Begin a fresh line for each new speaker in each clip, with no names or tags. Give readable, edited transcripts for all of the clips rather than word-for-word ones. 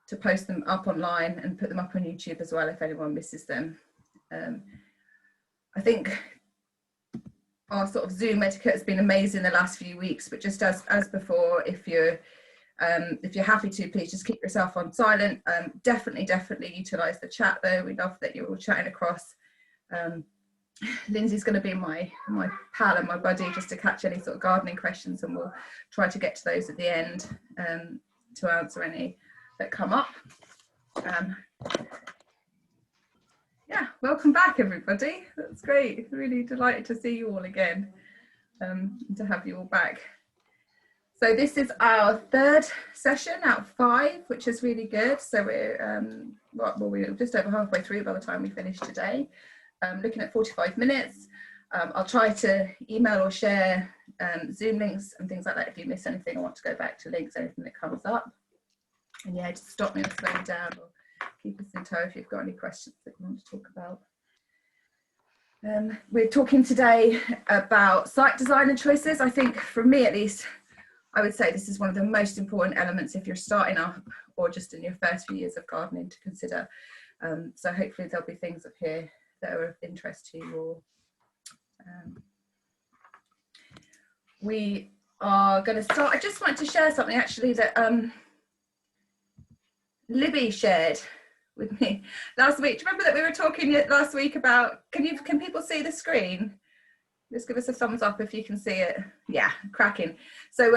to post them up online and put them up on YouTube as well if anyone misses them. I think our sort of Zoom etiquette has been amazing the last few weeks, but just as before, if you're happy to, please just keep yourself on silent. Definitely utilize the chat though. We love that you're all chatting across. Lindsay's going to be my pal and my buddy just to catch any sort of gardening questions, and we'll try to get to those at the end to answer any that come up. Yeah, welcome back everybody. That's great. Really delighted to see you all again, and to have you all back. So this is our third session out of 5, which is really good. So we're just over halfway through by the time we finish today. Looking at 45 minutes. I'll try to email or share Zoom links and things like that if you miss anything or want to go back to links, anything that comes up. And yeah, just stop me or slow me down, or keep us in tow if you've got any questions that you want to talk about. We're talking today about site design and choices. I think, for me at least, I would say this is one of the most important elements if you're starting up or just in your first few years of gardening to consider. So hopefully there'll be things up here that are of interest to you all. We are going to start. I just wanted to share something actually that Libby shared with me last week. Do you remember that we were talking last week about, can people see the screen? Just give us a thumbs up if you can see it. Yeah, cracking. So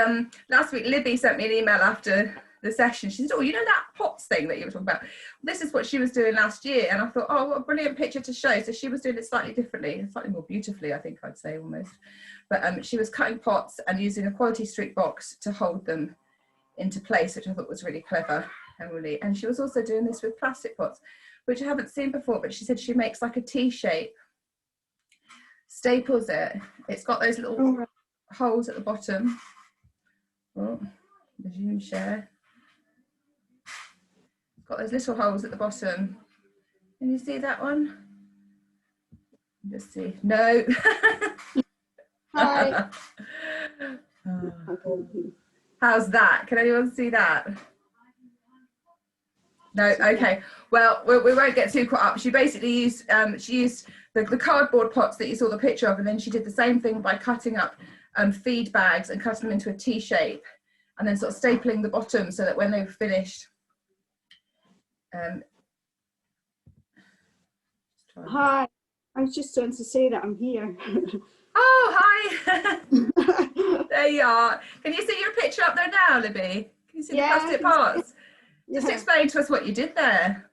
last week Libby sent me an email after the session. She said, oh, you know that pots thing that you were talking about? This is what she was doing last year. And I thought, oh, what a brilliant picture to show. So she was doing it slightly differently, slightly more beautifully, I think I'd say almost. But she was cutting pots and using a quality street box to hold them into place, which I thought was really clever. And she was also doing this with plastic pots, which I haven't seen before, but she said she makes like a T shape, staples it. It's got those little holes at the bottom. Oh, resume share. It's got those little holes at the bottom. Can you see that one? Just see. No.
Hi.
How's that? Can anyone see that? No, okay. Well, we won't get too caught up. She basically used the cardboard pots that you saw the picture of, and then she did the same thing by cutting up feed bags and cutting them into a T shape, and then sort of stapling the bottom so that when they were finished.
Hi. I was just going to say that I'm here.
Oh, hi. There you are. Can you see your picture up there now, Libby? Can you see the plastic pots? Just explain to us what you did there.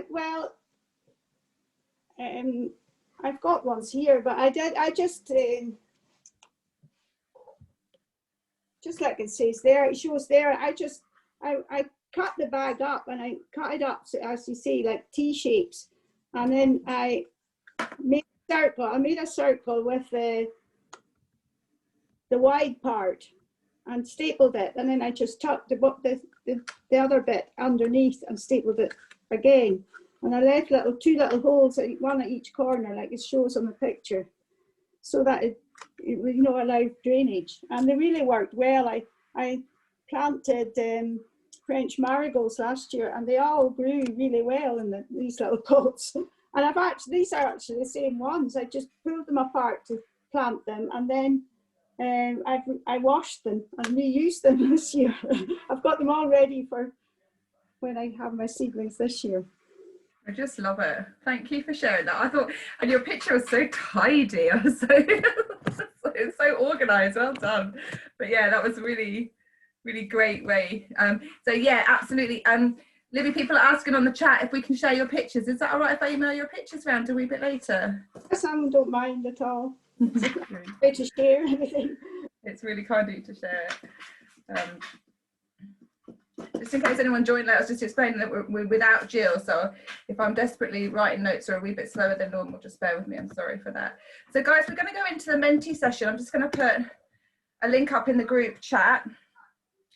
Well, I've got ones here, but I just like it says there, it shows there, I cut the bag up and I cut it up, so as you see, like T shapes, and then I made a circle. I made a circle with the wide part and stapled it, and then I just tucked the other bit underneath and stapled it again, and I left two little holes, one at each corner, like it shows on the picture, so that it allowed drainage, and they really worked well. I planted French marigolds last year, and they all grew really well in these little pots. And these are actually the same ones. I just pulled them apart to plant them, and then I washed them and reused them this year. I've got them all ready for when I have my seedlings this year.
I just love it. Thank you for sharing that. I thought, and your picture was so tidy. I was so organised. Well done. But yeah, that was really, really great way. So yeah, absolutely. Libby, people are asking on the chat if we can share your pictures. Is that all right if I email your pictures around a wee bit later?
Yes, I don't mind at all. It's to share everything.
It's really kind of you to share. Just in case anyone joined, let us just explain that we're without Jill, so if I'm desperately writing notes or a wee bit slower than normal, just bear with me. I'm sorry for that. So guys, we're going to go into the Menti session. I'm just going to put a link up in the group chat.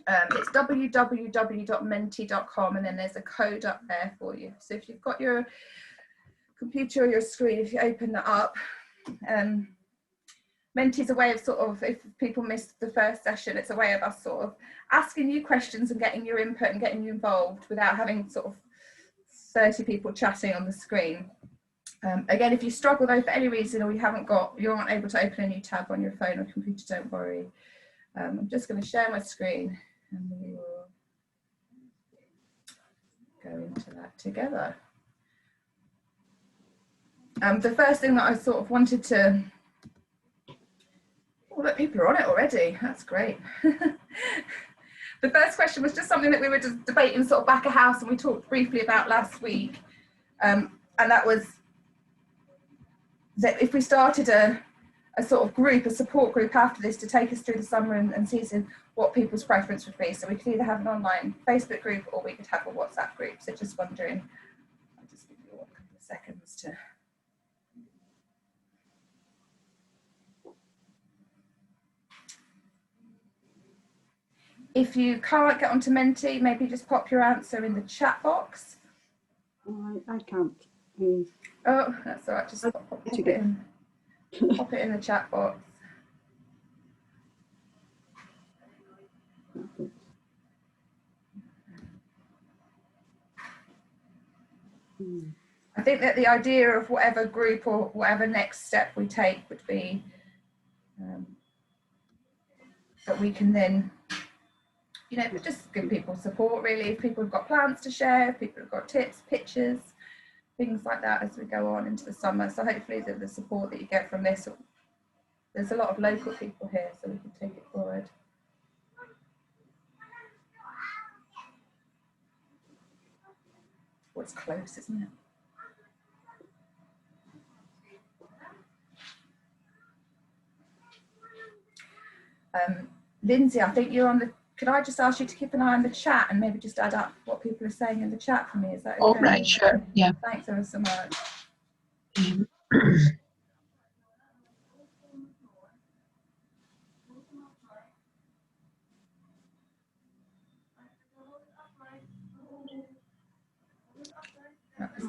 It's www.menti.com, and then there's a code up there for you. So if you've got your computer or your screen, if you open that up, Menti's a way of sort of, if people missed the first session, it's a way of us sort of asking you questions and getting your input and getting you involved without having sort of 30 people chatting on the screen. Again, if you struggle though for any reason, or you aren't able to open a new tab on your phone or computer, don't worry. I'm just going to share my screen and we will go into that together. The first thing that I sort of wanted to, oh look, people are on it already, that's great. The first question was just something that we were just debating sort of back of house, and we talked briefly about last week, and that was that if we started a sort of group, a support group after this to take us through the summer and season, what people's preference would be. So we could either have an online Facebook group or we could have a WhatsApp group. So just wondering, I'll just give you a couple of seconds to. If you can't get onto Menti, maybe just pop your answer in the chat box.
I can't.
Oh, that's all right, just pop it in. Pop it in the chat box. I think that the idea of whatever group or whatever next step we take would be that we can then, you know, just give people support really. If people have got plans to share, if people have got tips, pictures, things like that as we go on into the summer. So hopefully the support that you get from this, there's a lot of local people here, so we can take it forward. Well, it's close, isn't it? Lindsay, I think you're on the, could I just ask you to keep an eye on the chat and maybe just add up what people are saying in the chat for me? Is that okay?
All right, sure, yeah.
Thanks ever so much. Just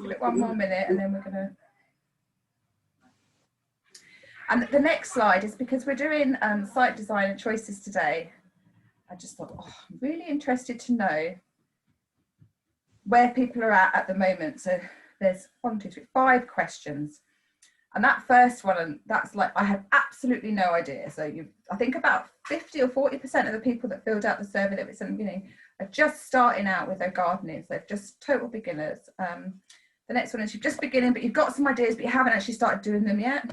give it one more minute and then we're going to. And the next slide is because we're doing site design and choices today. I just thought, oh, I'm really interested to know where people are at the moment. So there's 1, 2, 3, 5 questions. And that first one, that's like, I had absolutely no idea. So I think about 50 or 40% of the people that filled out the survey that was in the beginning are just starting out with their gardening. So they're just total beginners. The next one is you're just beginning, but you've got some ideas, but you haven't actually started doing them yet.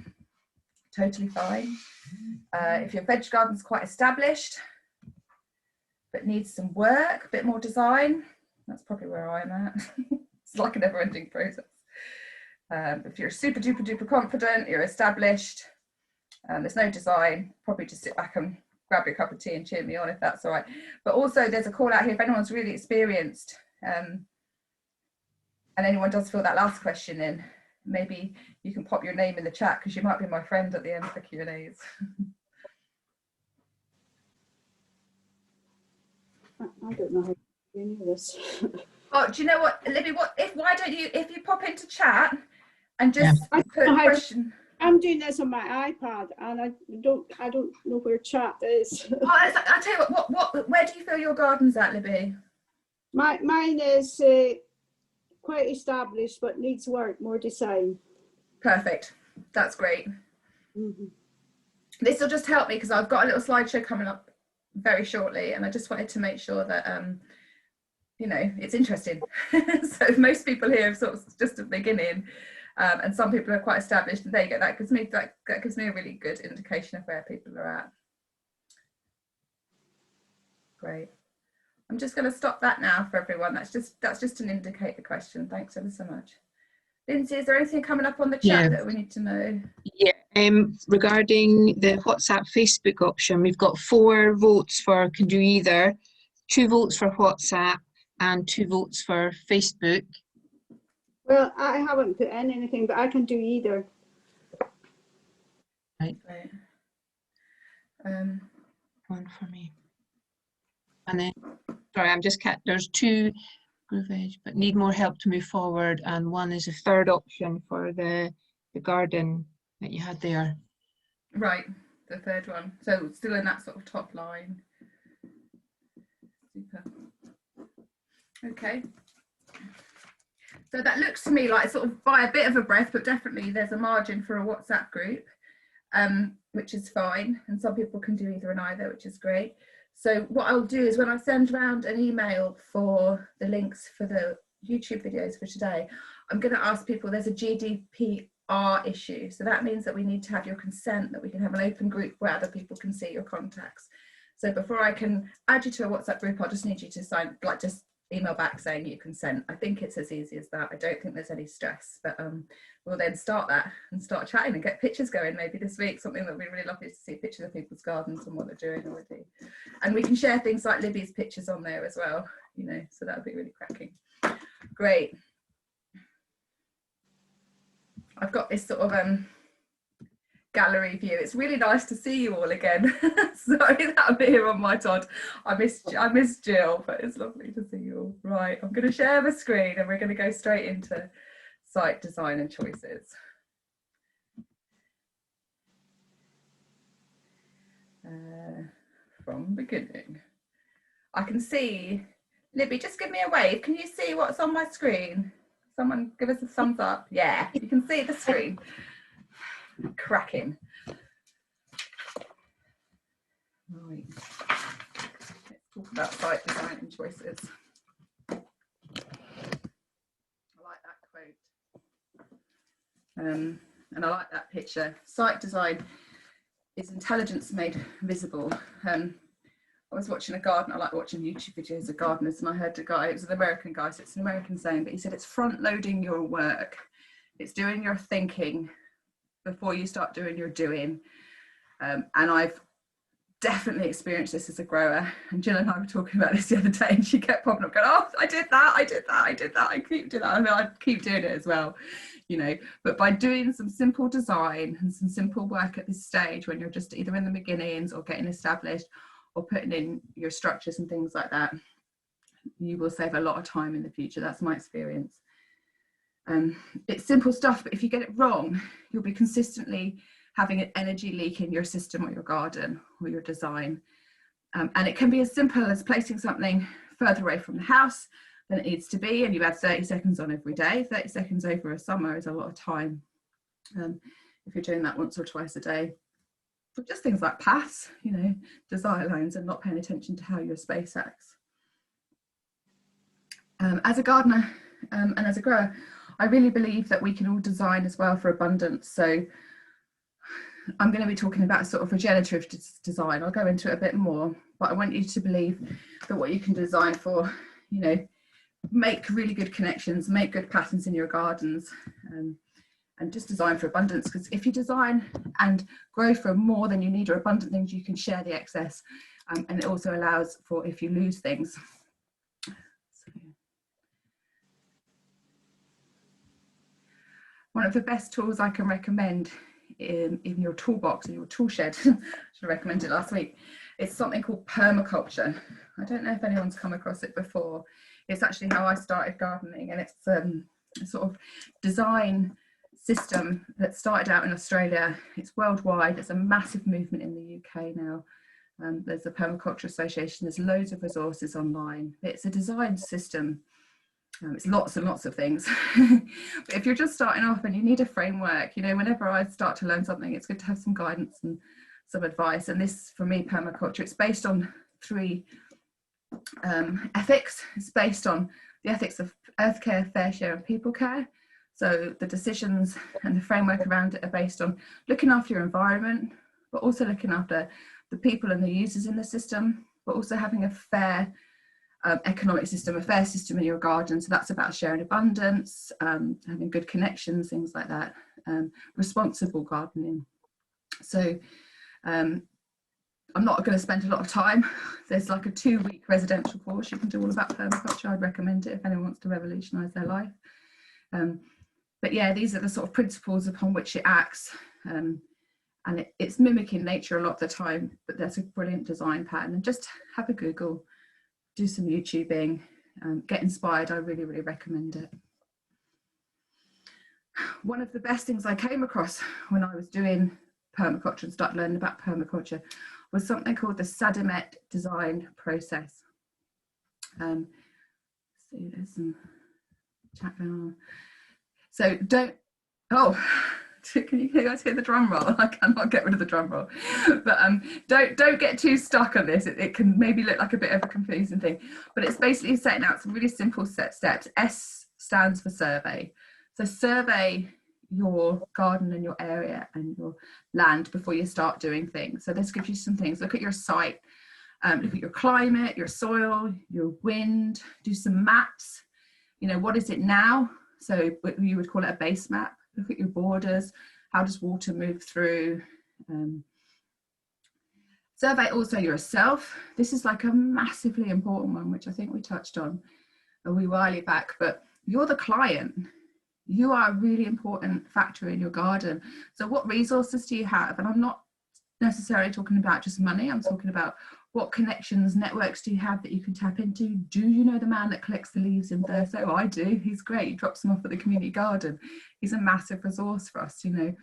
Totally fine. If your veg garden's quite established, but needs some work, a bit more design, that's probably where I'm at. It's like a never-ending process. If you're super duper duper confident, you're established, there's no design, probably just sit back and grab your cup of tea and cheer me on if that's all right. But also there's a call out here if anyone's really experienced, and anyone does fill that last question in, maybe you can pop your name in the chat because you might be my friend at the end for Q&As.
I don't know how to do any of this.
Oh, do you know what, Libby? Why don't you, if you pop into chat and just put a question.
I'm doing this on my iPad and I don't know where chat is.
Oh, I'll tell you what, where do you feel your garden's at, Libby?
Mine is quite established but needs work, more design. Perfect,
that's great.
Mm-hmm. This
will just help me because I've got a little slideshow coming up very shortly and I just wanted to make sure that you know, it's interesting. So if most people here are sort of just at the beginning and some people are quite established, and there you go, that gives me a really good indication of where people are at. Great. I'm just going to stop that now for everyone. That's just an indicate the question. Thanks ever so much. Lindsay, is there anything coming up on the chat that we need to know?
Yeah, regarding the WhatsApp Facebook option, we've got 4 votes for can do either, 2 votes for WhatsApp and 2 votes for Facebook.
Well, I haven't put in anything, but I can do either.
Right.
Right.
One for me. And then, sorry, I'm just there's 2 groove edge, but need more help to move forward, and 1 is a 3rd option for the garden that you had there.
Right. the third one. So still in that sort of top line. Super. Okay. So that looks to me like sort of by a bit of a breath, but definitely there's a margin for a WhatsApp group, which is fine. And some people can do either and either, which is great. So what I'll do is when I send around an email for the links for the YouTube videos for today, I'm going to ask people, there's a GDPR issue. So that means that we need to have your consent, that we can have an open group where other people can see your contacts. So before I can add you to a WhatsApp group, I'll just need you to sign, like just email back saying you consent. I think it's as easy as that. I don't think there's any stress, but we'll then start that and start chatting and get pictures going maybe this week. Something that would be really lovely to see pictures of people's gardens and what they're doing already. And we can share things like Libby's pictures on there as well, you know, so that would be really cracking. Great. I've got this sort of gallery view. It's really nice to see you all again. Sorry that I'm here on my Todd. I miss Jill, but it's lovely to see you all. Right, I'm going to share the screen and we're going to go straight into site design and choices. From beginning. I can see, Libby, just give me a wave. Can you see what's on my screen? Someone give us a thumbs up. Yeah, you can see the screen. Cracking. Right. Let's talk about site design and choices. I like that quote. And I like that picture. Site design is intelligence made visible. I was watching a garden, I like watching YouTube videos of gardeners, and I heard a guy, it was an American guy, so it's an American saying, but he said it's front loading your work. It's doing your thinking before you start doing your doing. And I've definitely experienced this as a grower. And Jill and I were talking about this the other day, and she kept popping up going, oh, I did that, I keep doing that. I mean, I keep doing it as well, you know. But by doing some simple design and some simple work at this stage, when you're just either in the beginnings or getting established or putting in your structures and things like that, you will save a lot of time in the future. That's my experience. It's simple stuff, but if you get it wrong, you'll be consistently having an energy leak in your system or your garden or your design. And it can be as simple as placing something further away from the house than it needs to be, and you add 30 seconds on every day. 30 seconds over a summer is a lot of time if you're doing that once or twice a day. But just things like paths, you know, desire lines, and not paying attention to how your space acts. As a gardener and as a grower, I really believe that we can all design as well for abundance. So I'm going to be talking about sort of regenerative design. I'll go into it a bit more, but I want you to believe that what you can design for, you know, make really good connections, make good patterns in your gardens, and just design for abundance. Because if you design and grow for more than you need or abundant things, you can share the excess, and it also allows for if you lose things. So, one of the best tools I can recommend in your toolbox, in your tool shed, should have recommended last week, it's something called permaculture. I don't know if anyone's come across it before. It's actually how I started gardening, and it's a sort of design system that started out in Australia. It's worldwide. It's a massive movement in the UK now. There's the Permaculture Association. There's loads of resources online. It's a design system. It's lots and lots of things. But if you're just starting off and you need a framework, you know, whenever I start to learn something, it's good to have some guidance and some advice. And this, for me, permaculture, it's based on 3 ethics. It's based on the ethics of earth care, fair share, and people care. So the decisions and the framework around it are based on looking after your environment, but also looking after the people and the users in the system, but also having a fair economic system, a fair system in your garden. So that's about sharing abundance, having good connections, things like that, responsible gardening. So I'm not going to spend a lot of time. There's like a 2-week residential course you can do all about permaculture. I'd recommend it if anyone wants to revolutionise their life. But yeah, these are the sort of principles upon which it acts, and it's mimicking nature a lot of the time, but that's a brilliant design pattern. And just have a Google, do some YouTubing, get inspired. I really, really recommend it. One of the best things I came across when I was doing permaculture and started learning about permaculture was something called the Sediment design process. So there's some chat going on. So don't, oh, can you guys hear the drum roll? I cannot get rid of the drum roll. But don't get too stuck on this. It can maybe look like a bit of a confusing thing, but it's basically setting out some really simple steps. S stands for survey. So survey your garden and your area and your land before you start doing things. So this gives you some things. Look at your site, look at your climate, your soil, your wind, do some maps. You know, what is it now? So you would call it a base map. Look at your borders. How does water move through? Survey also yourself. This is like a massively important one, which I think we touched on a wee while back, but you're the client. You are a really important factor in your garden. So what resources do you have? And I'm not necessarily talking about just money. I'm talking about what connections, networks do you have that you can tap into? Do you know the man that collects the leaves in Thursday? Oh, I do. He's great. He drops them off at the community garden. He's a massive resource for us. You know,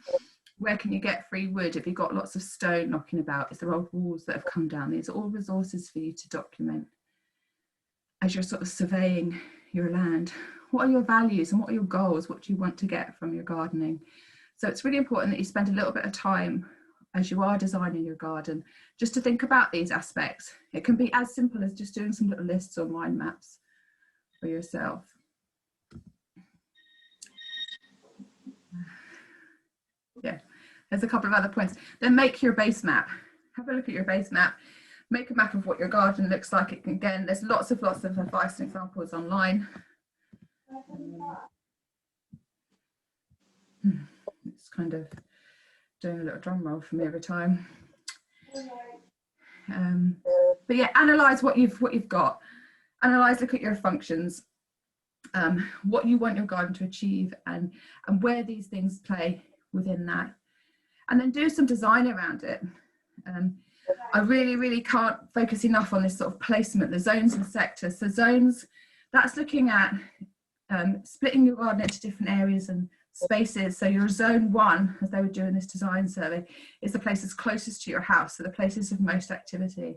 where can you get free wood? If you've got lots of stone knocking about, is there old walls that have come down? These are all resources for you to document as you're sort of surveying your land. What are your values and what are your goals? What do you want to get from your gardening? So it's really important that you spend a little bit of time as you are designing your garden, just to think about these aspects. It can be as simple as just doing some little lists or mind maps for yourself. Yeah, there's a couple of other points. Then make your base map. Have a look at your base map. Make a map of what your garden looks like. Again, there's lots of advice and examples online. It's kind of doing a little drum roll for me every time. But yeah, analyze what you've got. Analyze, look at your functions, what you want your garden to achieve, and where these things play within that. And then do some design around it. I really can't focus enough on this sort of placement, the zones and sectors. So zones, that's looking at splitting your garden into different areas and spaces. So your zone 1, as they would do in this design survey, is the places closest to your house, so the places of most activity.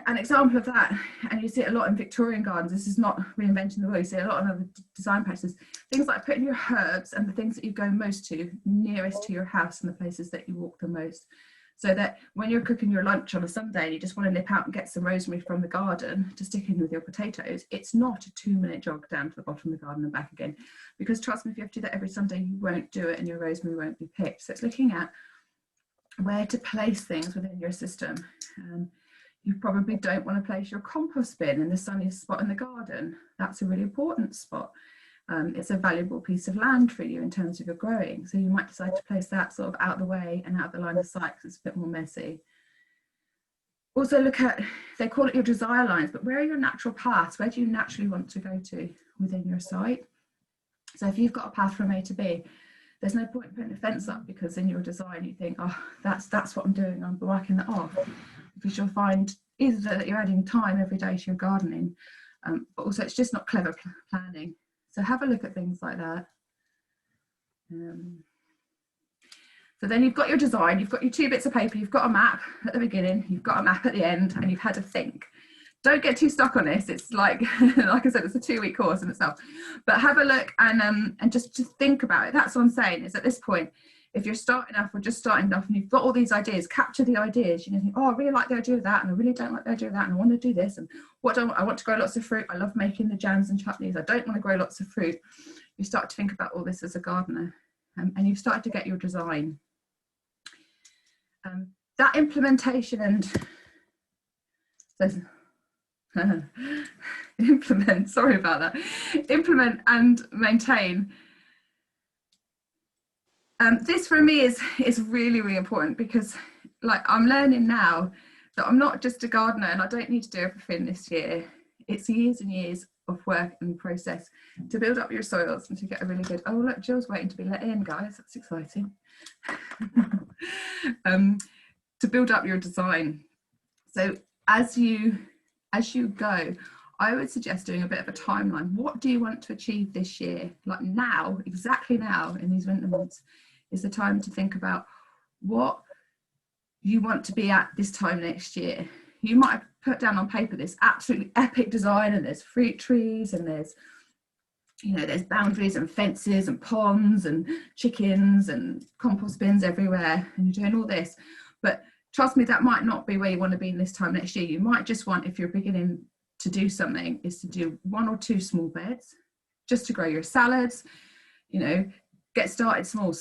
An example of that, and you see it a lot in Victorian gardens, this is not reinventing the wheel, you see a lot of other design practices, things like putting your herbs and the things that you go most to nearest to your house and the places that you walk the most. So that when you're cooking your lunch on a Sunday and you just want to nip out and get some rosemary from the garden to stick in with your potatoes, it's not a 2-minute jog down to the bottom of the garden and back again. Because trust me, if you have to do that every Sunday, you won't do it and your rosemary won't be picked. So it's looking at where to place things within your system. You probably don't want to place your compost bin in the sunniest spot in the garden. That's a really important spot. It's a valuable piece of land for you in terms of your growing. So you might decide to place that sort of out of the way and out of the line of sight because it's a bit more messy. Also look at, they call it your desire lines, but where are your natural paths? Where do you naturally want to go to within your site? So if you've got a path from A to B, there's no point in putting a fence up because in your design you think, oh, that's what I'm doing, I'm whacking that off. Because you'll find either that you're adding time every day to your gardening, but also it's just not clever planning. So have a look at things like that. So then you've got your design, you've got your 2 bits of paper, you've got a map at the beginning, you've got a map at the end, and you've had a think. Don't get too stuck on this. It's like, like I said, it's a 2-week course in itself. But have a look and just to think about it. That's what I'm saying, is at this point, if you're starting off or just starting off and you've got all these ideas, capture the ideas. You know, think, oh, I really like the idea of that, and I really don't like the idea of that, and I want to do this, and what do I want? I want to grow lots of fruit. I love making the jams and chutneys. I don't want to grow lots of fruit. You start to think about all this as a gardener, and you've started to get your design. That implementation and implement, sorry about that, implement and maintain. This for me is really important because, like, I'm learning now that I'm not just a gardener and I don't need to do everything this year. It's years and years of work and process to build up your soils and to get a really good, oh look, Jill's waiting to be let in, guys, that's exciting. To build up your design. So as you go, I would suggest doing a bit of a timeline. What do you want to achieve this year? Like now, exactly now in these winter months, is the time to think about what you want to be at this time next year. You might have put down on paper this absolutely epic design, and there's fruit trees, and there's, you know, there's boundaries and fences and ponds and chickens and compost bins everywhere, and you're doing all this. But trust me, that might not be where you want to be in this time next year. You might just want, if you're beginning to do something, is to do 1 or 2 small beds just to grow your salads. You know, get started small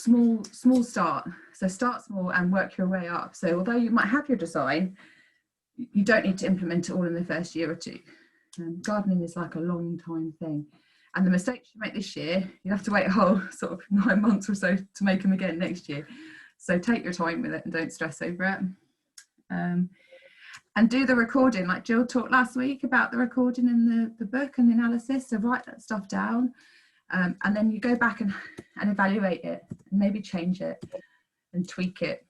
start. So start small and work your way up. So although you might have your design, you don't need to implement it all in the first year or 2. Gardening is like a long time thing. And the mistakes you make this year, you have to wait a whole sort of 9 months or so to make them again next year. So take your time with it and don't stress over it. And do the recording, like Jill talked last week about the recording in the book and the analysis. So write that stuff down, and then you go back and evaluate it, and maybe change it and tweak it.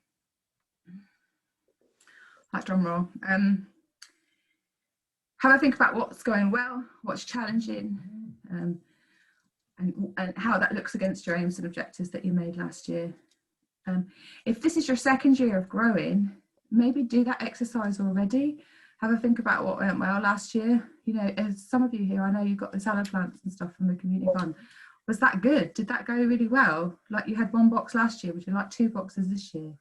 That drum roll. Have a think about what's going well, what's challenging, and how that looks against your aims and objectives that you made last year. If this is your second year of growing, maybe do that exercise already. Have a think about what went well last year. You know, as some of you here, I know you got the salad plants and stuff from the community fund. Was that good? Did that go really well? Like, you had 1 box last year, would you like 2 boxes this year?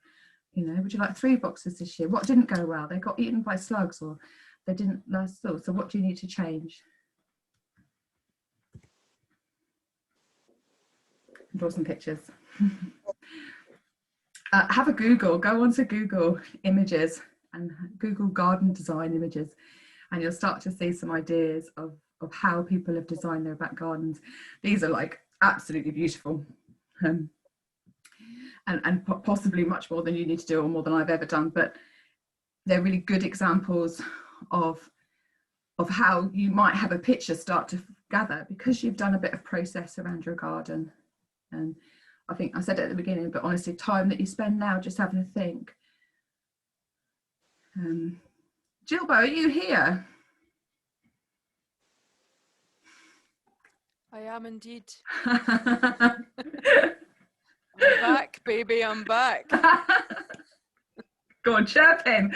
You know, would you like 3 boxes this year? What didn't go well? They got eaten by slugs, or they didn't last all. So what do you need to change? Draw some pictures. Have a Google, go onto Google Images and Google garden design images, and you'll start to see some ideas of how people have designed their back gardens. These are like absolutely beautiful, and possibly much more than you need to do, or more than I've ever done, but they're really good examples of how you might have a picture start to gather because you've done a bit of process around your garden. And I think I said it at the beginning, but honestly, time that you spend now just having a think. Jilbo, are you here?
I am indeed. I'm back, baby, I'm back.
Go on, chirp him.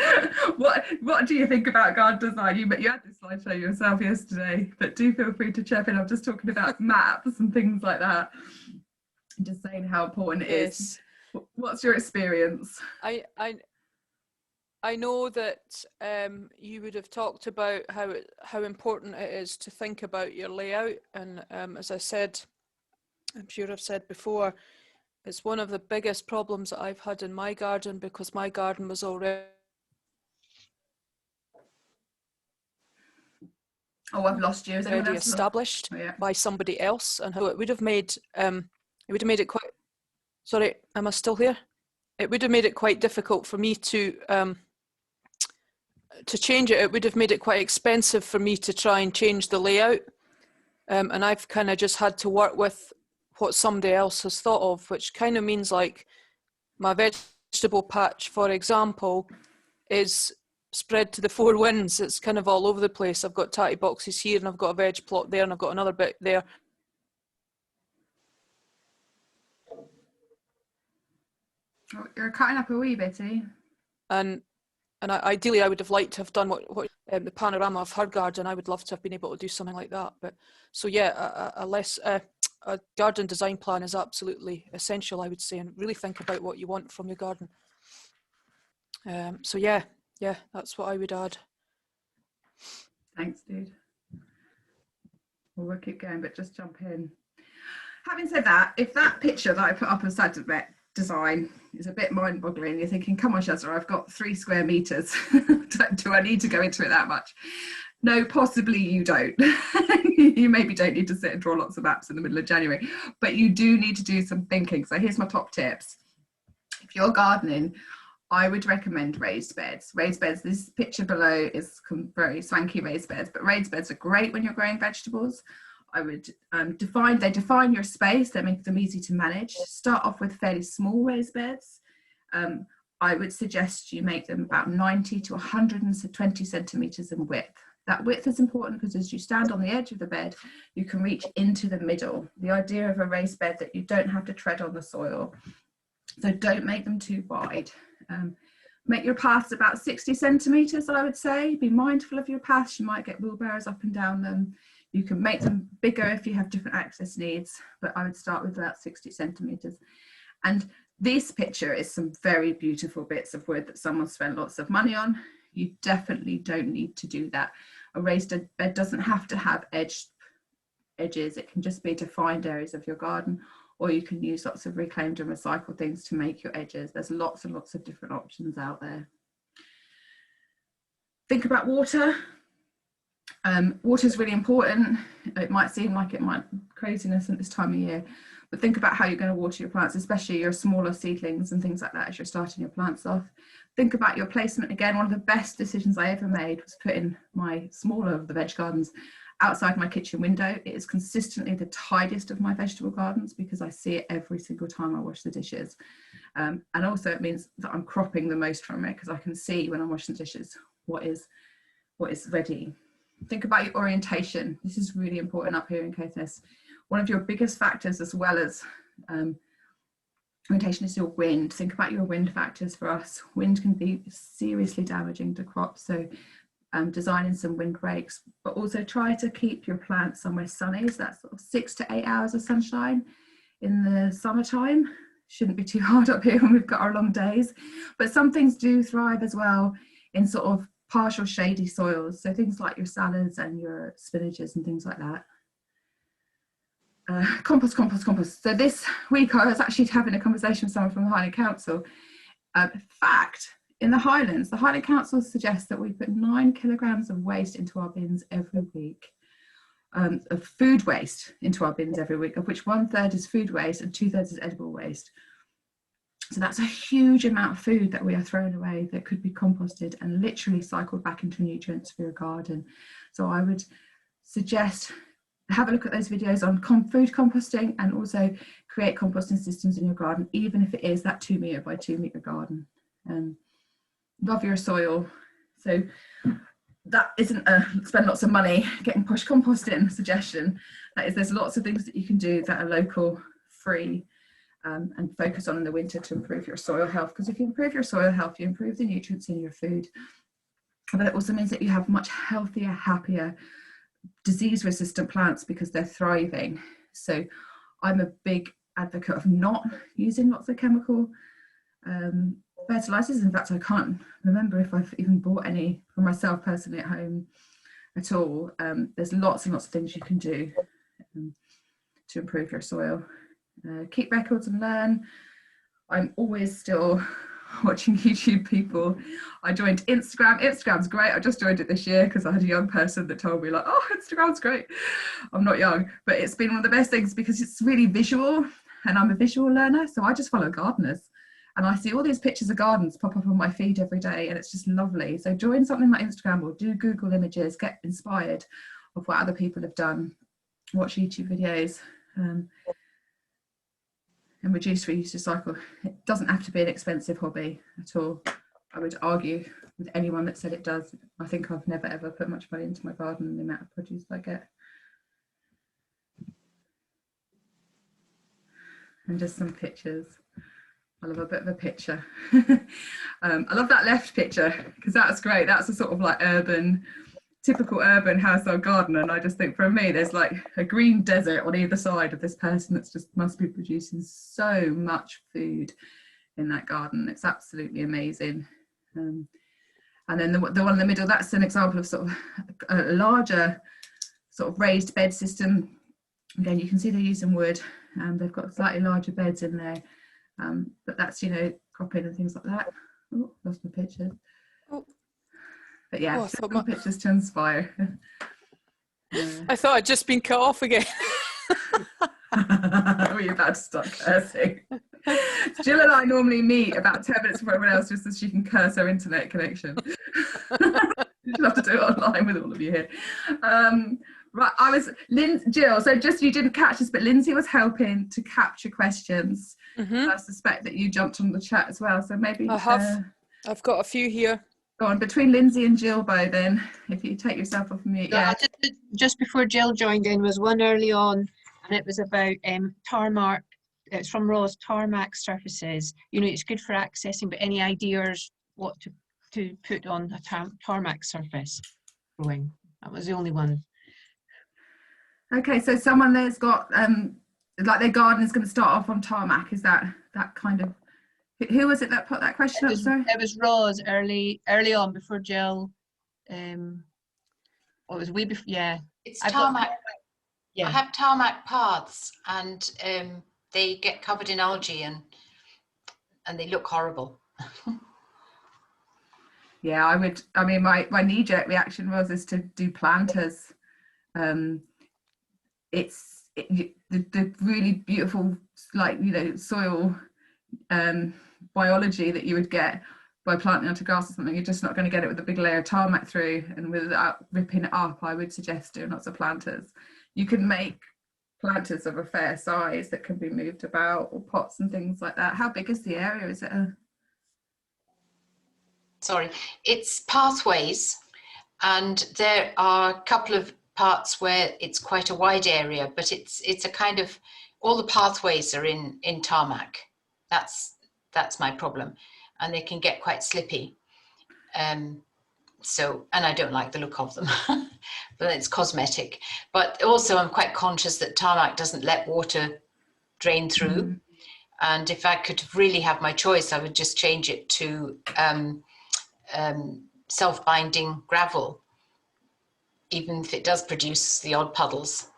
What do you think about garden design? You had this slideshow yourself yesterday, but do feel free to chirp in. I'm just talking about maps and things like that. Just saying how important it is. What's your experience?
I know that you would have talked about how important it is to think about your layout, and as I said, I'm sure I've said before, it's one of the biggest problems that I've had in my garden, because my garden was already
I've lost you.
already established by somebody else, and how it would have made it quite. Sorry, am I still here? It would have made it quite difficult for me to change it. It would have made it quite expensive for me to try and change the layout, and I've kind of just had to work with what somebody else has thought of, which kind of means, like, my vegetable patch, for example, is spread to the 4 winds. It's kind of all over the place. I've got tatty boxes here, and I've got a veg plot there, and I've got another bit there.
Oh, you're cutting up a wee bit, eh?
And ideally, I would have liked to have done what the panorama of her garden. I would love to have been able to do something like that. But so yeah, a garden design plan is absolutely essential, I would say, and really think about what you want from your garden. So yeah, that's what I would add.
Thanks, dude. We'll keep going, but just jump in. Having said that, if that picture that I put up as Sediment design is a bit mind-boggling, you're thinking, come on, Shazza, I've got 3 square meters. Do I need to go into it that much? No, possibly you don't. You maybe don't need to sit and draw lots of maps in the middle of January, but you do need to do some thinking. So here's my top tips. If you're gardening, I would recommend raised beds. Raised beds, this picture below is very swanky raised beds, but raised beds are great when you're growing vegetables. I would define your space, they make them easy to manage. Start off with fairly small raised beds. I would suggest you make them about 90 to 120 centimetres in width. That width is important because as you stand on the edge of the bed, you can reach into the middle. The idea of a raised bed that you don't have to tread on the soil. So don't make them too wide. Make your paths about 60 centimetres, I would say. Be mindful of your paths. You might get wheelbarrows up and down them. You can make them bigger if you have different access needs, but I would start with about 60 centimetres. And this picture is some very beautiful bits of wood that someone spent lots of money on. You definitely don't need to do that. A raised bed doesn't have to have edges. It can just be defined areas of your garden, or you can use lots of reclaimed and recycled things to make your edges. There's lots and lots of different options out there. Think about water. Water is really important. It might seem like it might craziness at this time of year, but think about how you're going to water your plants, especially your smaller seedlings and things like that as you're starting your plants off. Think about your placement. Again, one of the best decisions I ever made was putting my smaller of the veg gardens outside my kitchen window. It is consistently the tidiest of my vegetable gardens because I see it every single time I wash the dishes. And also it means that I'm cropping the most from it because I can see when I'm washing the dishes what is ready. Think about your orientation. This is really important up here in Caithness. One of your biggest factors, as well as orientation, is your wind. Think about your wind factors for us. Wind can be seriously damaging to crops, so designing some wind breaks, but also try to keep your plants somewhere sunny. So that's sort of 6 to 8 hours of sunshine in the summertime. Shouldn't be too hard up here when we've got our long days, but some things do thrive as well in sort of partial shady soils, so things like your salads and your spinaches and things like that. Compost. So this week I was actually having a conversation with someone from the Highland Council. In fact, in the Highlands, the Highland Council suggests that we put 9 kilograms of waste into our bins every week, of food waste into our bins every week, of which 1/3 is food waste and 2/3 is edible waste. So that's a huge amount of food that we are throwing away that could be composted and literally cycled back into nutrients for your garden. So I would suggest have a look at those videos on food composting, and also create composting systems in your garden, even if it is that 2 metre by 2 metre garden. Love your soil. So that isn't a spend lots of money getting push composting suggestion. That is, there's lots of things that you can do that are local, free, and focus on in the winter to improve your soil health, because if you improve your soil health, you improve the nutrients in your food. But it also means that you have much healthier, happier, disease-resistant plants because they're thriving. So I'm a big advocate of not using lots of chemical fertilizers. In fact, I can't remember if I've even bought any for myself personally at home at all. There's lots and lots of things you can do to improve your soil. Keep records and learn. I'm always still watching YouTube people. I joined Instagram. Instagram's great. I just joined it this year because I had a young person that told me like, oh, Instagram's great. I'm not young, but it's been one of the best things because it's really visual, and I'm a visual learner. So I just follow gardeners and I see all these pictures of gardens pop up on my feed every day, and it's just lovely. So join something like Instagram or do Google images, get inspired of what other people have done, watch YouTube videos. And reduce, reuse, recycle. It doesn't have to be an expensive hobby at all. I would argue with anyone that said it does. I think I've never ever put much money into my garden and the amount of produce I get. And just some pictures. I love a bit of a picture. I love that left picture because that's great. That's a sort of like typical urban household garden, and I just think for me there's like a green desert on either side of this person that's just must be producing so much food in that garden. It's absolutely amazing. And then the one in the middle, that's an example of sort of a larger sort of raised bed system. Again, you can see they're using wood and they've got slightly larger beds in there, but that's, you know, cropping and things like that. Oh, lost my picture. Oh. But yeah, pictures to inspire.
I thought I'd just been cut off again.
Were you about to start cursing? Jill and I normally meet about 10 minutes before everyone else just so she can curse her internet connection. She'll have to do it online with all of you here. Right, I was Jill, so just you didn't catch this, but Lindsay was helping to capture questions. Mm-hmm. I suspect that you jumped on the chat as well, so maybe
I have. I've got a few here.
Go on, between Lindsay and Jill, then, if you take yourself off mute. Yeah.
Just before Jill joined in was one early on, and it was about tarmac it's from Ross, tarmac surfaces. You know, it's good for accessing, but any ideas what to put on a tarmac surface growing? That was the only one.
Okay, so someone there's got like their garden is going to start off on tarmac. Is that kind of, who was it that put that question up? Sorry,
it was Roz early on before Jill. It was way before. Yeah,
it's tarmac.
Yeah,
I have tarmac paths, and they get covered in algae and they look horrible.
yeah, I mean, my knee-jerk reaction was is to do planters. The really beautiful, like, you know, soil biology that you would get by planting onto grass or something. You're just not going to get it with a big layer of tarmac through, and without ripping it up. I would suggest doing lots of planters. You can make planters of a fair size that can be moved about, or pots and things like that. How big is the area? Is it
Sorry, it's pathways, and there are a couple of parts where it's quite a wide area, but it's a kind of, all the pathways are in tarmac. That's my problem, and they can get quite slippy. So, and I don't like the look of them, but it's cosmetic. But also I'm quite conscious that tarmac doesn't let water drain through. And if I could really have my choice, I would just change it to self-binding gravel, even if it does produce the odd puddles.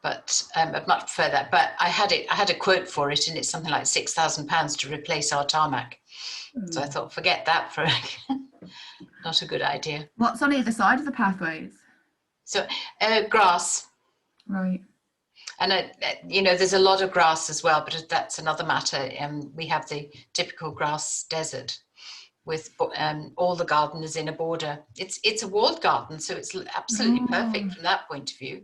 But I'd much prefer that. But I had a quote for it, and it's something like £6,000 to replace our tarmac. So I thought, forget that, for not a good idea.
What's on either side of the pathways?
So grass.
Right.
And you know, there's a lot of grass as well, but that's another matter. We have the typical grass desert with all the garden is in a border. It's a walled garden, so it's absolutely perfect from that point of view.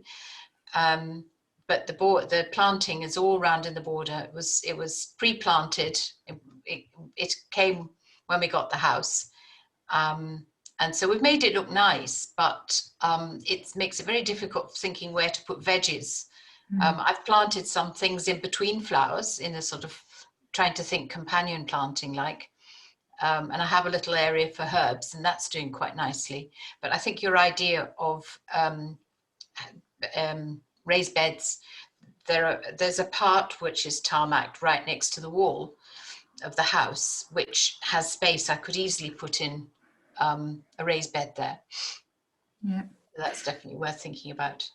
But the planting is all round in the border. It was pre-planted. It came when we got the house, and so we've made it look nice, but it makes it very difficult thinking where to put veggies. I've planted some things in between flowers in a sort of trying to think companion planting like, and I have a little area for herbs, and that's doing quite nicely. But I think your idea of raised beds, there's a part which is tarmac right next to the wall of the house, which has space. I could easily put in a raised bed there.
Yeah,
that's definitely worth thinking about.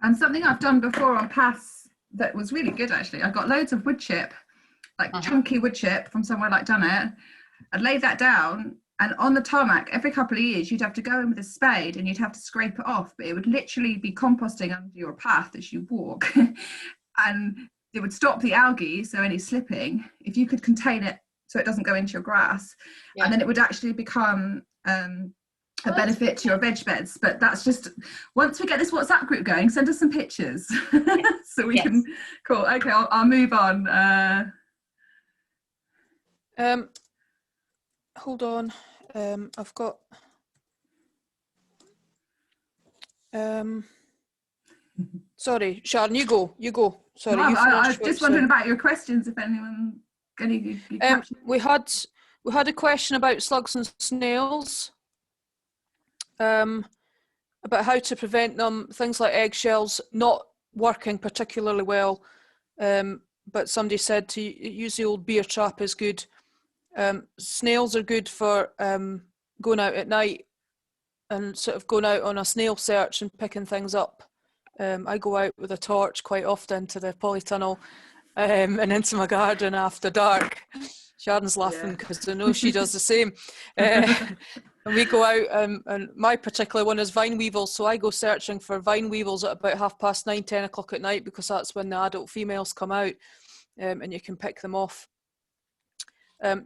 And something I've done before on paths that was really good, actually, I got loads of wood chip, like chunky wood chip from somewhere like Dunnet. I'd lay that down, and on the tarmac every couple of years you'd have to go in with a spade and you'd have to scrape it off, but it would literally be composting under your path as you walk. And it would stop the algae, so any slipping, if you could contain it so it doesn't go into your grass. Yeah. And then it would actually become a benefit to your veg beds. But that's just, once we get this WhatsApp group going, send us some pictures. So we can, cool, okay, I'll move on.
Hold on, I've got sorry, Sharon, you go. Sorry,
no, I was just wondering about your questions, if anyone any
we had a question about slugs and snails, about how to prevent them, things like eggshells not working particularly well, but somebody said to use the old beer trap is good. Snails are good for going out at night and sort of going out on a snail search and picking things up. I go out with a torch quite often to the polytunnel and into my garden after dark. Sharon's laughing because I know she does the same. And we go out, and my particular one is vine weevils, so I go searching for vine weevils at about 9:30, 10 o'clock at night, because that's when the adult females come out, and you can pick them off.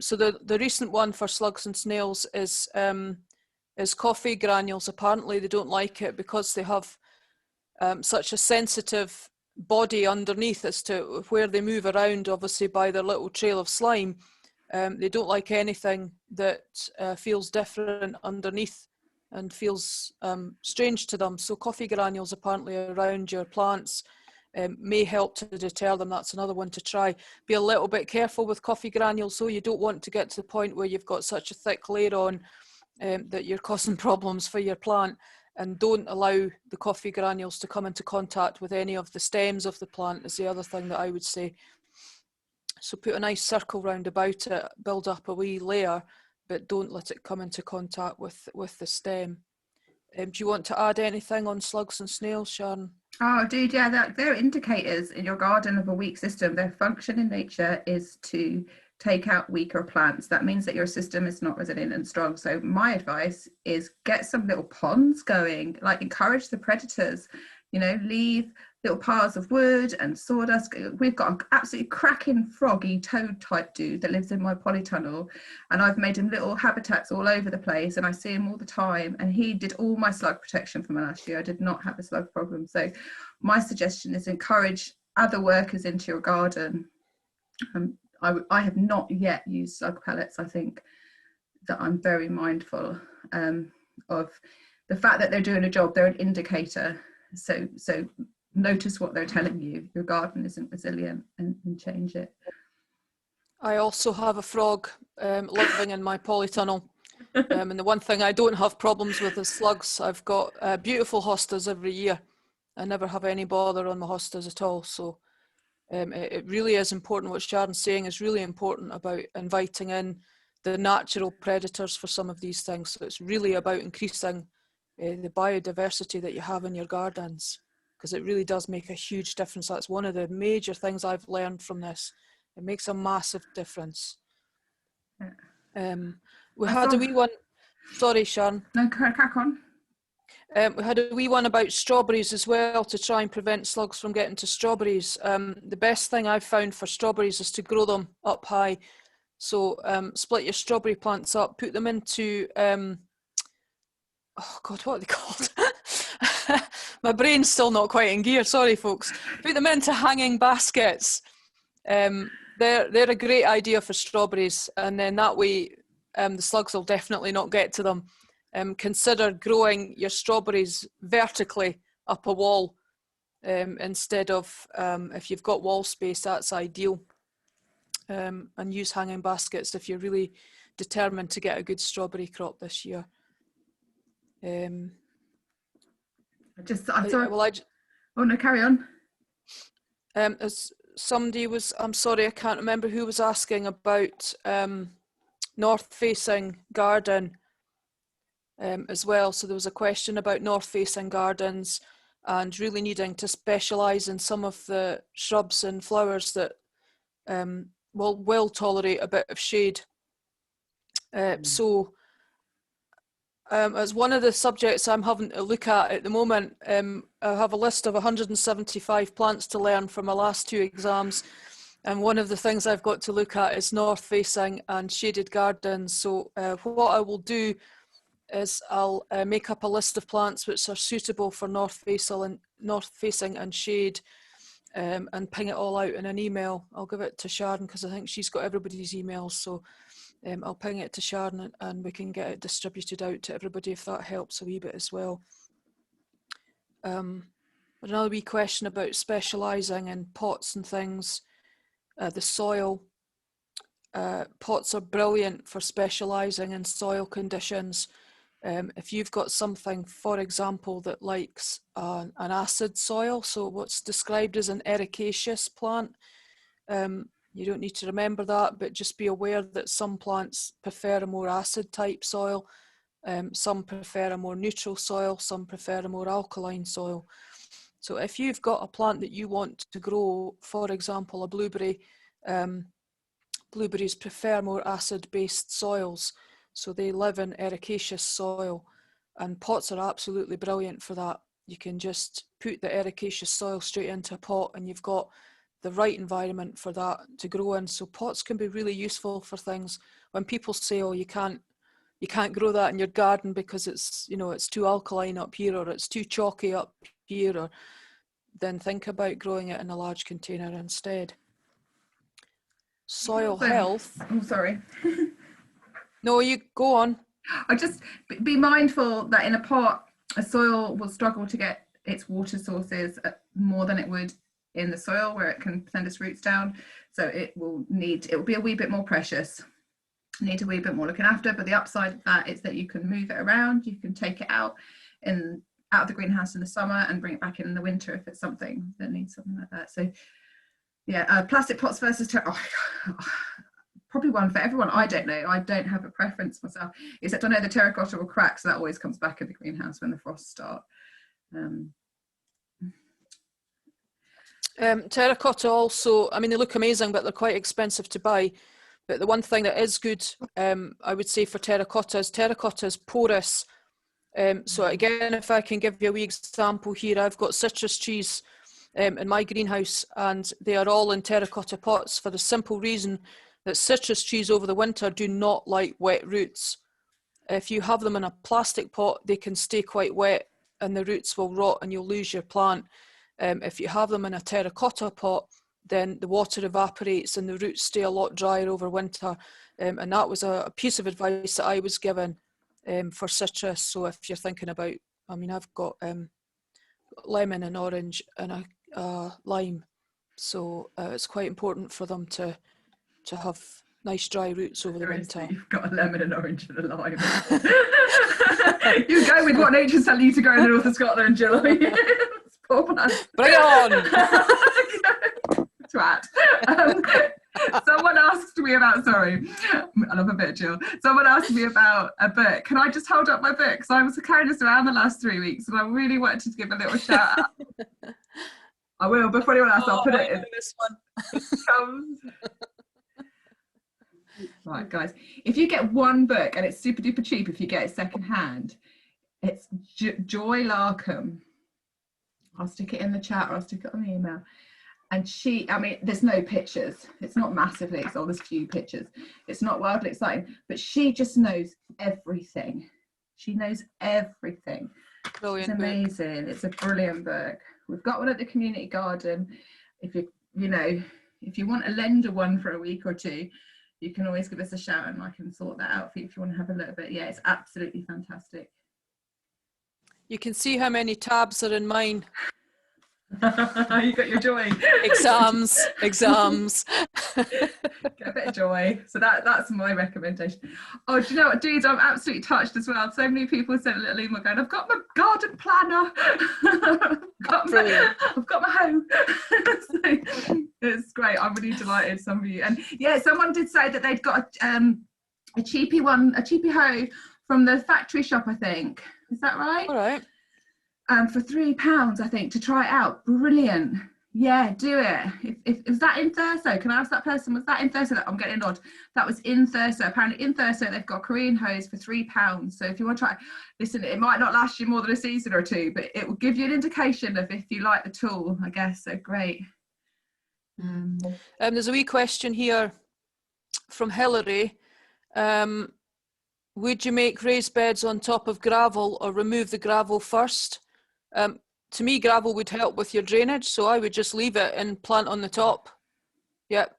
So the recent one for slugs and snails is coffee granules. Apparently they don't like it because they have such a sensitive body underneath as to where they move around, obviously by their little trail of slime. They don't like anything that feels different underneath and feels strange to them. So coffee granules apparently around your plants may help to deter them. That's another one to try. Be a little bit careful with coffee granules, so you don't want to get to the point where you've got such a thick layer on that you're causing problems for your plant, and don't allow the coffee granules to come into contact with any of the stems of the plant is the other thing that I would say. So put a nice circle round about it, build up a wee layer, but don't let it come into contact with the stem. Do you want to add anything on slugs and snails, Sharon?
Oh, dude, yeah, they're indicators in your garden of a weak system. Their function in nature is to take out weaker plants. That means that your system is not resilient and strong. So my advice is get some little ponds going, like encourage the predators, you know, leave little piles of wood and sawdust. We've got an absolutely cracking froggy toad type dude that lives in my polytunnel, and I've made him little habitats all over the place, and I see him all the time, and he did all my slug protection for me last year. I did not have a slug problem. So my suggestion is encourage other workers into your garden. I have not yet used slug pellets. I think that I'm very mindful of the fact that they're doing a job. They're an indicator. So notice what they're telling you. Your garden isn't resilient, and change it.
I also have a frog living in my polytunnel. And the one thing I don't have problems with is slugs. I've got beautiful hostas every year. I never have any bother on my hostas at all. So it really is important. What Sharon's saying is really important about inviting in the natural predators for some of these things. So it's really about increasing the biodiversity that you have in your gardens, because it really does make a huge difference. That's one of the major things I've learned from this. It makes a massive difference. We had a wee one, sorry Sharon.
No, crack on.
We had a wee one about strawberries as well, to try and prevent slugs from getting to strawberries. The best thing I've found for strawberries is to grow them up high. So split your strawberry plants up, put them into, oh God, what are they called? My brain's still not quite in gear, sorry folks. Put them into hanging baskets. They're a great idea for strawberries, and then that way the slugs will definitely not get to them. Consider growing your strawberries vertically up a wall instead of, if you've got wall space, that's ideal. And use hanging baskets if you're really determined to get a good strawberry crop this year.
Oh no, carry on.
As somebody was, I'm sorry, I can't remember who was asking about north-facing garden as well. So there was a question about north-facing gardens and really needing to specialise in some of the shrubs and flowers that will tolerate a bit of shade. So as one of the subjects I'm having to look at the moment, I have a list of 175 plants to learn from my last 2 exams. And one of the things I've got to look at is north-facing and shaded gardens. So what I will do is I'll make up a list of plants which are suitable for north-facing and shade, and ping it all out in an email. I'll give it to Sharon because I think she's got everybody's emails. So I'll ping it to Sharon and we can get it distributed out to everybody if that helps a wee bit as well. Another wee question about specialising in pots and things. The soil. Pots are brilliant for specialising in soil conditions. If you've got something, for example, that likes an acid soil, so what's described as an ericaceous plant, you don't need to remember that, but just be aware that some plants prefer a more acid type soil, some prefer a more neutral soil, some prefer a more alkaline soil. So if you've got a plant that you want to grow, for example, a blueberry, blueberries prefer more acid-based soils, so they live in ericaceous soil, and pots are absolutely brilliant for that. You can just put the ericaceous soil straight into a pot and you've got the right environment for that to grow in. So pots can be really useful for things. When people say, oh, you can't grow that in your garden because it's, you know, it's too alkaline up here or it's too chalky up here, or then think about growing it in a large container instead. Soil health.
Oh, sorry.
No, you go on.
I just be mindful that in a pot, a soil will struggle to get its water sources more than it would in the soil where it can send its roots down. So it will be a wee bit more precious, need a wee bit more looking after. But the upside of that is that you can move it around, you can take it out of the greenhouse in the summer and bring it back in the winter if it's something that needs something like that. So yeah, plastic pots versus probably one for everyone. I don't know, I don't have a preference myself, except I know the terracotta will crack, so that always comes back in the greenhouse when the frosts start.
Terracotta also, I mean, they look amazing, but they're quite expensive to buy. But the one thing that is good, I would say, for terracotta is porous. So again, if I can give you a wee example here, I've got citrus trees in my greenhouse, and they are all in terracotta pots for the simple reason that citrus trees over the winter do not like wet roots. If you have them in a plastic pot, they can stay quite wet and the roots will rot and you'll lose your plant. If you have them in a terracotta pot, then the water evaporates and the roots stay a lot drier over winter. And that was a piece of advice that I was given for citrus. So if you're thinking about, I mean, I've got lemon and orange and a lime. So it's quite important for them to have nice dry roots over the winter.
You've got a lemon, an orange and a lime. You go with what nature's telling you to go in the north of Scotland, Jill. Poor man.
Bring it on!
Twat. Someone asked me about, sorry, I love a bit, Jill. Someone asked me about a book. Can I just hold up my book? Because I was carrying this around the last 3 weeks and I really wanted to give a little shout out. I will, before anyone else, I'll put it in.
This one.
Right, guys, if you get one book, and it's super duper cheap if you get it second hand, it's Joy Larkham. I'll stick it in the chat or I'll stick it on the email. And I mean, there's no pictures. It's not massively exciting. There's few pictures. It's not wildly exciting, but she just knows everything. She knows everything.
Brilliant.
It's amazing. It's a brilliant book. We've got one at the community garden. If you want to lend one for a week or two, you can always give us a shout and I can sort that out for you if you want to have a look. But yeah, it's absolutely fantastic. You
can see how many tabs are in mine.
You got your joy.
Exams.
Get a bit of joy. So that's my recommendation. Oh, do you know what, dudes? I'm absolutely touched as well. So many people sent a little email going, I've got my garden planner. I've got my hoe. So, it's great. I'm really delighted. Some of you, and yeah, someone did say that they'd got a cheapy hoe from the factory shop, I think. Is that right?
All right.
For £3, I think, to try it out. Brilliant. Yeah, do it. If was that in Thurso? Can I ask that person? Was that in Thurso? I'm getting a nod. That was in Thurso. Apparently in Thurso they've got Korean hose for £3. So if you want to try, listen, it might not last you more than a season or two, but it will give you an indication of if you like the tool, I guess. So great.
There's a wee question here from Hilary. Would you make raised beds on top of gravel or remove the gravel first? To me, gravel would help with your drainage, so I would just leave it and plant on the top. Yep,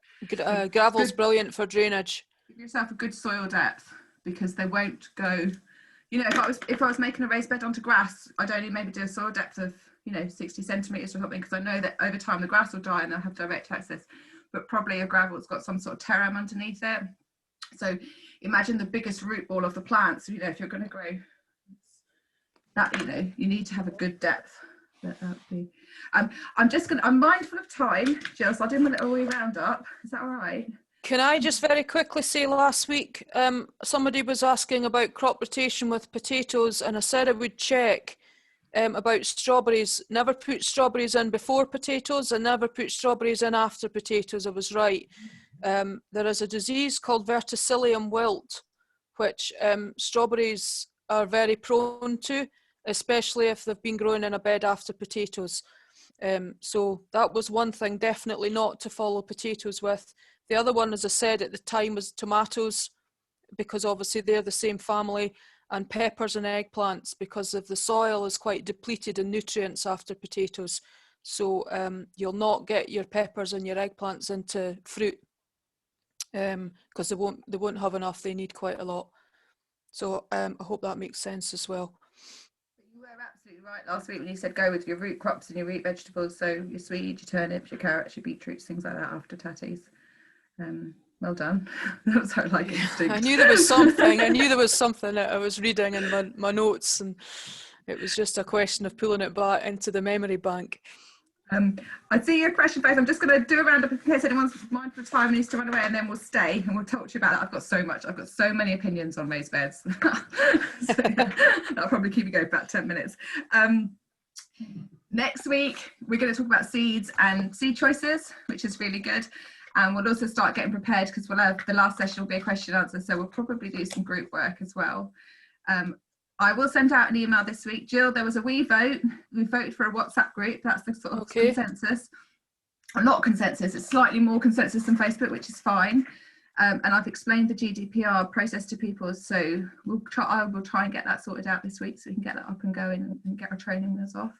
gravel's brilliant for drainage.
Give yourself a good soil depth because they won't go. You know, if I was making a raised bed onto grass, I'd only maybe do a soil depth of 60 centimeters or something, because I know that over time the grass will die and they'll have direct access. But probably a gravel's got some sort of terram underneath it. So imagine the biggest root ball of the plants. If you're going to grow that, you need to have a good depth. I'm mindful of time, Jill, so I'll do my little wee roundup. Is that all right?
Can I just very quickly say, last week somebody was asking about crop rotation with potatoes, and I said I would check about strawberries. Never put strawberries in before potatoes and never put strawberries in after potatoes. I was right. There is a disease called verticillium wilt, which strawberries are very prone to, especially if they've been growing in a bed after potatoes. So that was one thing definitely not to follow potatoes with. The other one, as I said at the time, was tomatoes, because obviously they're the same family, and peppers and eggplants, because of the soil is quite depleted in nutrients after potatoes. So you'll not get your peppers and your eggplants into fruit, because they won't have enough. They need quite a lot. So I hope that makes sense as well.
You were absolutely right last week when you said go with your root crops and your root vegetables, so your swedes, your turnips, your carrots, your beetroots, things like that after tatties. Well done. That was how like instinct.
I knew there was something. I knew there was something that I was reading in my notes, and it was just a question of pulling it back into the memory bank.
I see your question face. I'm just going to do a roundup in case anyone's mindful of time and needs to run away, and then we'll stay and we'll talk to you about that. I've got so many opinions on raised beds. So, yeah, that'll probably keep you going for about 10 minutes. Next week, we're going to talk about seeds and seed choices, which is really good. And we'll also start getting prepared because we'll have, the last session will be a question and answer. So we'll probably do some group work as well. I will send out an email this week. Jill, there was a we vote. We voted for a WhatsApp group. That's the sort of consensus. Or not consensus, it's slightly more consensus than Facebook, which is fine. And I've explained the GDPR process to people. So I will try and get that sorted out this week so we can get that up and going and get our training wheels off.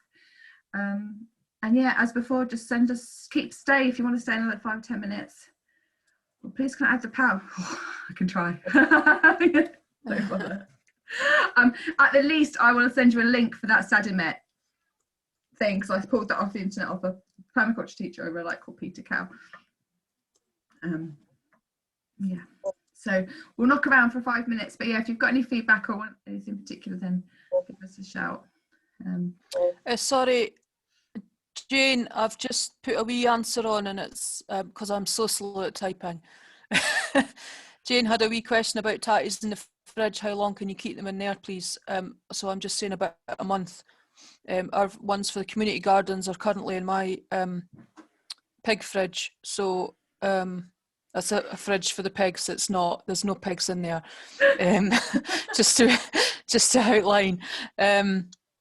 And yeah, as before, just stay if you want to stay another 5-10 minutes. Well, please can I add the power? Oh, I can try. Don't bother. At the least, I want to send you a link for that Sediment thing because I pulled that off the internet off a permaculture teacher over called Peter Cow. Yeah, so we'll knock around for 5 minutes, but yeah, if you've got any feedback or want anything in particular, then give us a shout.
Sorry, Jane, I've just put a wee answer on, and it's because I'm so slow at typing. Jane had a wee question about tatties in the fridge. How long can you keep them in there, please? So I'm just saying about a month. Our ones for the community gardens are currently in my pig fridge. So that's a fridge for the pigs. It's not. There's no pigs in there. Just to outline.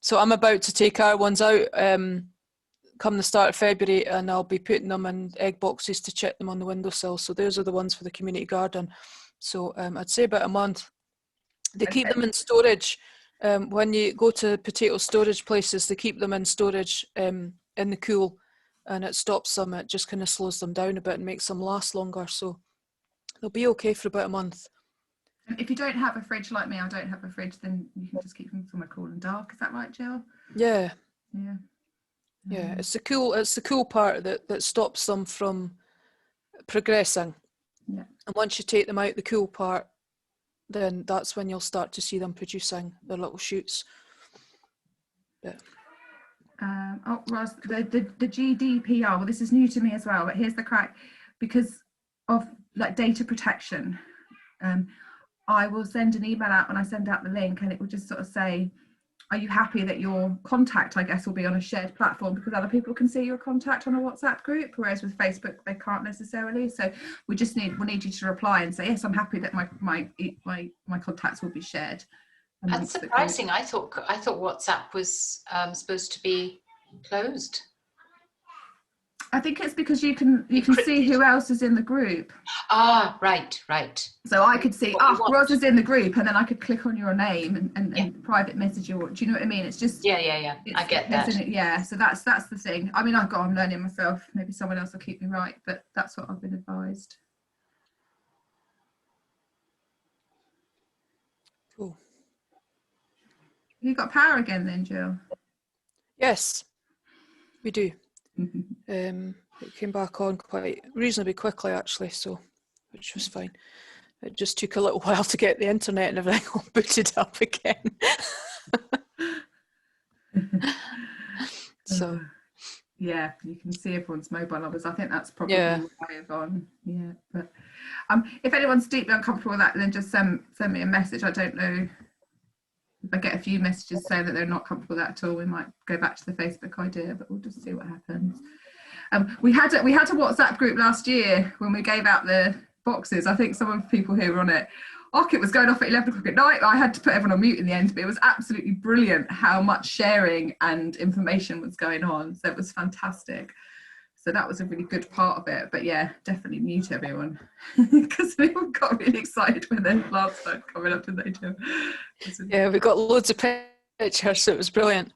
So I'm about to take our ones out come the start of February, and I'll be putting them in egg boxes to check them on the windowsill. So those are the ones for the community garden. So I'd say about a month. They keep them in storage. When you go to potato storage places, they keep them in storage in the cool, and it stops them. It just kind of slows them down a bit and makes them last longer. So they'll be okay for about a month.
And if you don't have a fridge like me, I don't have a fridge, then you can just keep them somewhere cool and dark. Is that right, Jill?
Yeah.
Yeah.
Yeah, it's the cool part that stops them from progressing.
Yeah. And
once you take them out the cool part, then that's when you'll start to see them producing their little shoots. Yeah.
Oh, Ros, the GDPR, well, this is new to me as well, but here's the crack. Because of data protection, I will send an email out when I send out the link, and it will just sort of say, are you happy that your contact, I guess, will be on a shared platform, because other people can see your contact on a WhatsApp group, whereas with Facebook they can't necessarily. So we'll need you to reply and say, yes, I'm happy that my contacts will be shared.
That's surprising. I thought WhatsApp was supposed to be closed.
I think it's because you can see who else is in the group.
Ah, right.
So I could see, Ros is in the group, and then I could click on your name and private message you. Do you know what I mean? It's just
yeah. I get that.
Yeah. So that's the thing. I mean, I'm learning myself. Maybe someone else will keep me right, but that's what I've been advised.
Cool.
You got power again, then, Jill?
Yes, we do. It came back on quite reasonably quickly, actually, so which was fine. It just took a little while to get the internet and everything all booted up again. So
yeah, you can see everyone's mobile numbers. I think that's probably why I've on. Yeah, but if anyone's deeply uncomfortable with that, then just send me a message. I don't know. If I get a few messages saying that they're not comfortable with that at all, we might go back to the Facebook idea, but we'll just see what happens. We had a WhatsApp group last year when we gave out the boxes. I think some of the people here were on it. It was going off at 11 o'clock at night. I had to put everyone on mute in the end, but it was absolutely brilliant how much sharing and information was going on. So it was fantastic. So that was a really good part of it. But yeah, definitely mute everyone because we all got really excited when the plants started coming up, didn't they, Jim?
Yeah, we got loads of pictures, so it was brilliant.